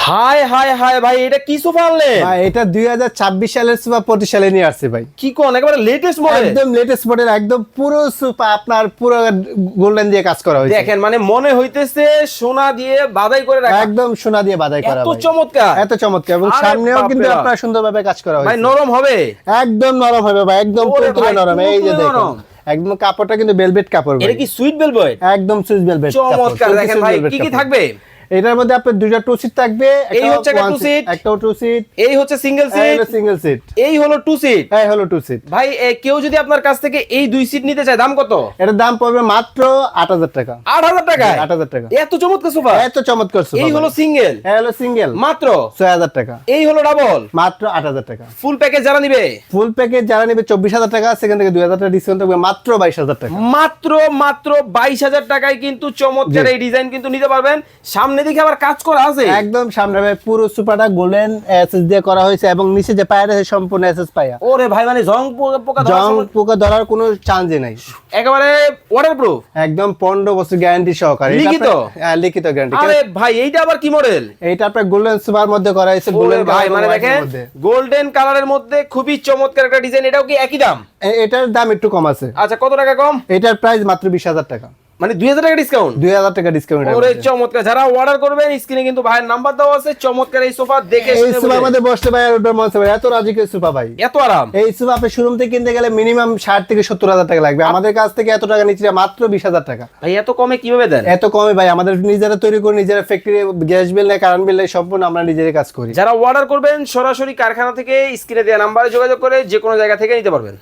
High high high ভাই, এটা কি সোফা আনলেন ভাই? এটা 2026 সালের সোফা 25 সালে নিয়ে আসছে ভাই। কি কোন একেবারে লেটেস্ট মডেল? একদম লেটেস্ট মডেল, একদম পুরো সোফা আপনার পুরো গোল্ডেন দিয়ে কাজ করা হয়েছে। দেখেন মানে মনে হইতেছে সোনা দিয়ে বাধাই করে রাখা, একদম সোনা দিয়ে বাধাই করা এত ভাই। চমৎকার, এত চমৎকার, এবং আরে সামনেও বাপরে কিন্তু বাপ। আপনার সুন্দরভাবে কাজ করা ভাই হয়েছে। নরম হবে? একদম নরম হবে ভাই, একদম ওরে তুলতুলে ভাই, নরম। এই যে তুলতুলে দেখুন, নরম। একদম কাপড়টা কিন্তু ভেলভেট কাপড় ভাই। এটা কি সুইট ভেলভেট? একদম সুইস ভেলভেট চমৎকার। দেখেন ভাই কি কি থাকবে এটার মধ্যে? আপনার দুইটা টু সিট থাকবে, এই হচ্ছে একটা two seat, একটা টু সিট, এই হচ্ছে সিঙ্গেল এই সিট, হলো সিঙ্গেল সিট, এই হলো টু সিট। এই হলো টু সিট। ভাই কেউ যদি আপনার কাছ থেকে এই দুই সিট নিতে চায় দাম কত? এটার দাম পড়বে মাত্র 8000 টাকা। 8000 টাকায়? 8000 টাকা। এত চমৎকার সোফা। এত চমৎকার সোফা। এই হলো সিঙ্গেল, এই হলো সিঙ্গেল, মাত্র 6000 টাকা। এই হলো ডাবল, মাত্র 8000 টাকা। ফুল প্যাকেজ যারা নিবে, ফুল প্যাকেজ যারা নেবে 24000 টাকা, সেখান থেকে 2000 টাকা ডিসকাউন্ট থাকবে, মাত্র 22000 টাকা। মাত্র মাত্র 22000 টাকায় কিন্তু চমৎকার এই ডিজাইন কিন্তু নিতে পারবেন। সামনে দিকে আবার কাজ করা আছে, একদম সামনে ভাই পুরো সুপারটা গোল্ডেন এসএস দিয়ে করা হয়েছে, এবং নিচে যে পায়া আছে সম্পূর্ণ এসএস পায়া। ওরে ভাই মানে জং পোকা ধরার জং সময় পোকা ধরার কোনো চান্সই নাই। একেবারে ওয়াটারপ্রুফ, একদম 15 বছর গ্যারান্টি সহকারে। এটা লিখিত? আপনার- হ্যাঁ, লিখিত গ্যারান্টি। আরে ভাই এইটা আবার কি মডেল? এইটা আপনার গোল্ডেন সুপার মধ্যে করা হয়েছে, ওরে গোল্ডেন ভাই মানে দেখেন গোল্ডেন কালারের মধ্যে খুবই চমৎকার একটা ডিজাইন। এটাও কি একই দাম? এটার দাম একটু কম আছে। আচ্ছা কত টাকা কম? এটার প্রাইস মাত্র 20000 টাকা। মানে 2000 টাকা ডিসকাউন্ট? 2000 টাকা ডিসকাউন্ট। ওরে চমৎকার। যারা অর্ডার করবেন স্ক্রিনে কিন্তু ভাইয়ের নাম্বার দেওয়া আছে। চমৎকার এই সোফা দেখে এই শুনে সোফার বুঝে। মধ্যে বসতে ভাই আর ওটার মধ্যে ভাই এত রাজকীয় সোফা ভাই। এত আরাম। এই সোফা আপনি শোরুম থেকে কিনতে গেলে মিনিমাম 60 থেকে 70000 টাকা লাগবে, আমাদের কাছ থেকে এত টাকা নিচে মাত্র 20000 টাকা। ভাই এত কমে কিভাবে দেন? এত কমে ভাই, আমাদের নিজেরা তৈরি করে, নিজেরা ফ্যাক্টরি, গ্যাস বিল নাই, কারেন্ট বিল নাই, সম্পূর্ণ আমরা নিজেরাই কাজ করি। যারা অর্ডার করবেন সরাসরি কারখানা থেকে স্ক্রিনে দেওয়া নাম্বারে যোগাযোগ করে যে কোনো জায়গা থেকে নিতে পারবেন।